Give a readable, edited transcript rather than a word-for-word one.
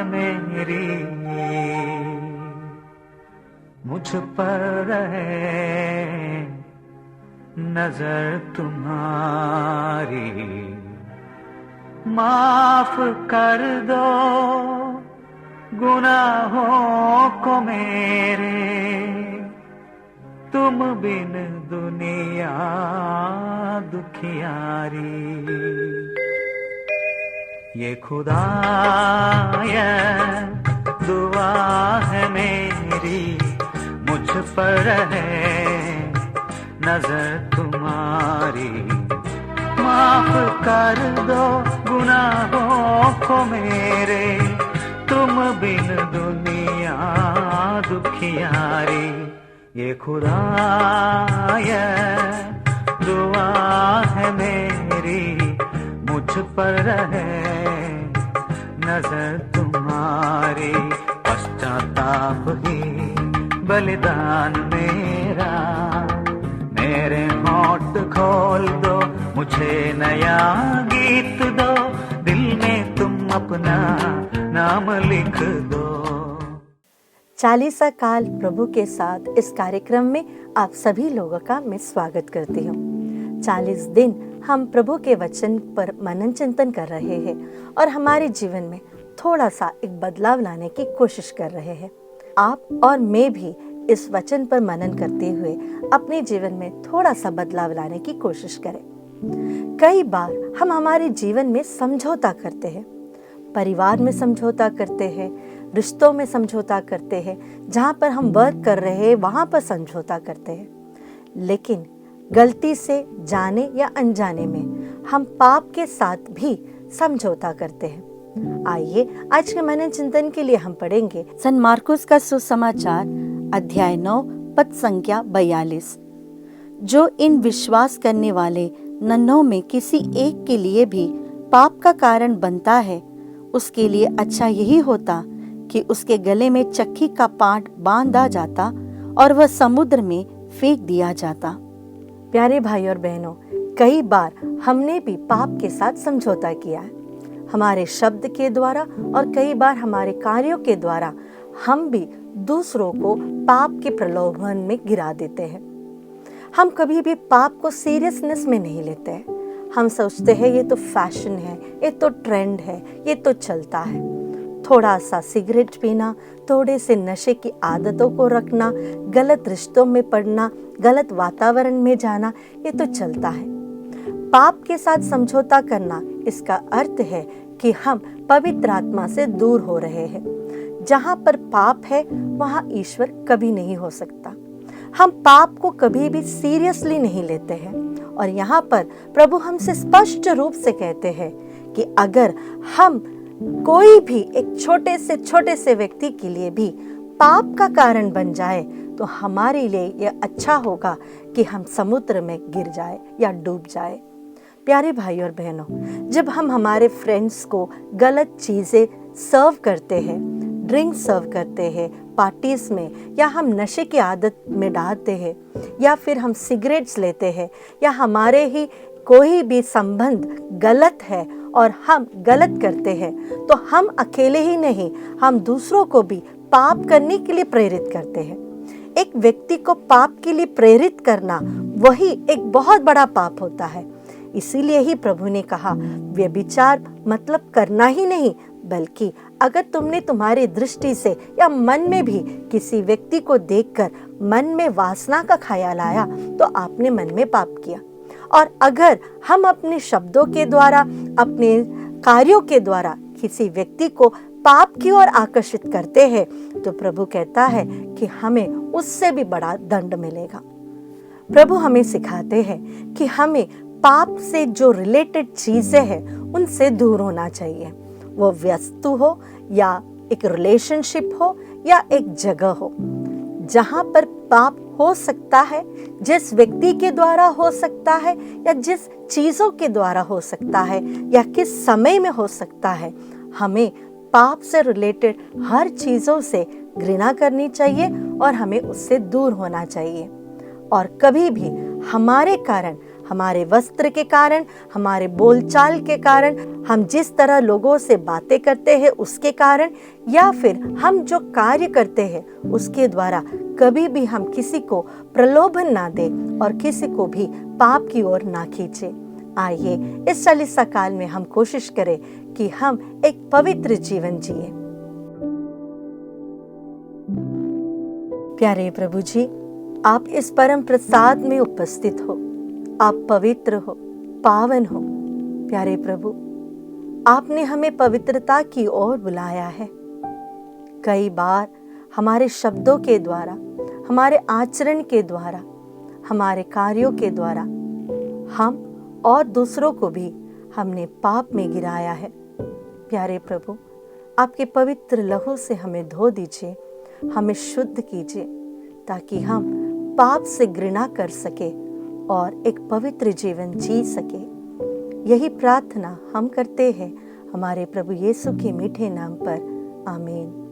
मेरी, मुझ पर रहे नजर तुम्हारी। माफ कर दो गुनाहों को मेरे, तुम बिन दुनिया दुखियारी। ये खुदाया दुआ है मेरी, मुझ पर है नजर तुम्हारी। माफ कर दो गुनाहों को मेरे, तुम बिन दुनिया दुखियारी। ये खुदाया दुआ है मेरी, मुझ पर रहे नजर तुम्हारी। पश्चाताप ही बलिदान मेरा, मेरे होंठ खोल दो, मुझे नया गीत दो, दिल में तुम अपना नाम लिख दो। चालीसा काल प्रभु के साथ इस कार्यक्रम में आप सभी लोगों का मैं स्वागत करती हूँ। 40 दिन हम प्रभु के वचन पर मनन चिंतन कर रहे हैं और हमारे जीवन में थोड़ा सा एक बदलाव लाने की कोशिश कर रहे हैं। आप और मैं भी इस वचन पर मनन करते हुए अपने जीवन में थोड़ा सा बदलाव लाने की कोशिश करें। कई बार हम हमारे जीवन में समझौता करते हैं, परिवार में समझौता करते हैं, रिश्तों में समझौता करते हैं, जहाँ पर हम वर्क कर रहे हैं वहाँ पर समझौता करते हैं। लेकिन गलती से जाने या अनजाने में हम पाप के साथ भी समझौता करते हैं। आइए आज के मनन चिंतन के लिए हम पढ़ेंगे संत मार्कुस का सुसमाचार अध्याय 9 पद संख्या 42। जो इन विश्वास करने वाले नन्हों में किसी एक के लिए भी पाप का कारण बनता है, उसके लिए अच्छा यही होता कि उसके गले में चक्की का पाट बांधा जाता और वह समुद्र में फेंक दिया जाता। प्यारे भाई और बहनों, कई बार हमने भी पाप के साथ समझौता किया है, हमारे शब्द के द्वारा और कई बार हमारे कार्यों के द्वारा हम भी दूसरों को पाप के प्रलोभन में गिरा देते हैं। हम कभी भी पाप को सीरियसनेस में नहीं लेते हैं। हम सोचते हैं ये तो फैशन है, ये तो ट्रेंड है, ये तो चलता है। थोड़ा सा सिगरेट पीना, थोड़े से नशे की आदतों को रखना, गलत रिश्तों में पड़ना, गलत वातावरण में जाना, ये तो चलता है। पाप के साथ समझौता करना, इसका अर्थ है कि हम पवित्र आत्मा से दूर हो रहे हैं। जहाँ पर पाप है वहाँ ईश्वर कभी नहीं हो सकता। हम पाप को कभी भी सीरियसली नहीं लेते हैं और यहाँ पर प्रभु हमसे स्पष्ट रूप से कहते हैं कि अगर हम कोई भी एक छोटे से व्यक्ति के लिए भी पाप का कारण बन जाए तो हमारे लिए यह अच्छा होगा कि हम समुद्र में गिर जाए या डूब जाए। प्यारे भाई और बहनों, जब हम हमारे फ्रेंड्स को गलत चीजें सर्व करते हैं, ड्रिंक सर्व करते हैं पार्टीज में, या हम नशे की आदत में डालते हैं, या फिर हम सिगरेट्स लेते हैं, या हमारे ही कोई भी संबंध गलत है और हम गलत करते हैं, तो हम अकेले ही नहीं, हम दूसरों को भी पाप करने के लिए प्रेरित करते हैं। एक व्यक्ति को पाप के लिए प्रेरित करना वही एक बहुत बड़ा पाप होता है। इसीलिए ही प्रभु ने कहा, व्यभिचार मतलब करना ही नहीं, बल्कि अगर तुमने तुम्हारी दृष्टि से या मन में भी किसी व्यक्ति को देखकर मन में वासना का ख्याल आया तो आपने मन में पाप किया। और अगर हम अपने शब्दों के द्वारा, अपने कार्यों के द्वारा किसी व्यक्ति को पाप की ओर आकर्षित करते हैं तो प्रभु कहता है कि हमें उससे भी बड़ा दंड मिलेगा। प्रभु हमें सिखाते हैं कि हमें पाप से जो रिलेटेड चीजें हैं उनसे दूर होना चाहिए। वो वस्तु हो या एक रिलेशनशिप हो या एक जगह हो, जहां पर पाप हो सकता है, जिस व्यक्ति के द्वारा हो सकता है या जिस चीजों के द्वारा हो सकता है या किस समय में हो सकता है, हमें पाप से रिलेटेड हर चीजों से घृणा करनी चाहिए और हमें उससे दूर होना चाहिए। और कभी भी हमारे कारण हमारे वस्त्र के कारण, हमारे बोलचाल के कारण, हम जिस तरह लोगों से बातें करते हैं उसके कारण, या फिर हम जो कार्य करते हैं उसके द्वारा कभी भी हम किसी को प्रलोभन ना दें और किसी को भी पाप की ओर ना खींचे। आइए इस चालीसा काल में हम कोशिश करें कि हम एक पवित्र जीवन जिए। प्यारे प्रभु जी, आप इस परम प्रसाद में उपस्थित हो, आप पवित्र हो, पावन हो। प्यारे प्रभु, आपने हमें पवित्रता की ओर बुलाया है। कई बार हमारे शब्दों के द्वारा, हमारे आचरण के द्वारा, हमारे कार्यों के द्वारा हम और दूसरों को भी हमने पाप में गिराया है। प्यारे प्रभु, आपके पवित्र लहू से हमें धो दीजिए, हमें शुद्ध कीजिए, ताकि हम पाप से घृणा कर सके और एक पवित्र जीवन जी सके। यही प्रार्थना हम करते हैं हमारे प्रभु यीशु के मीठे नाम पर। आमीन।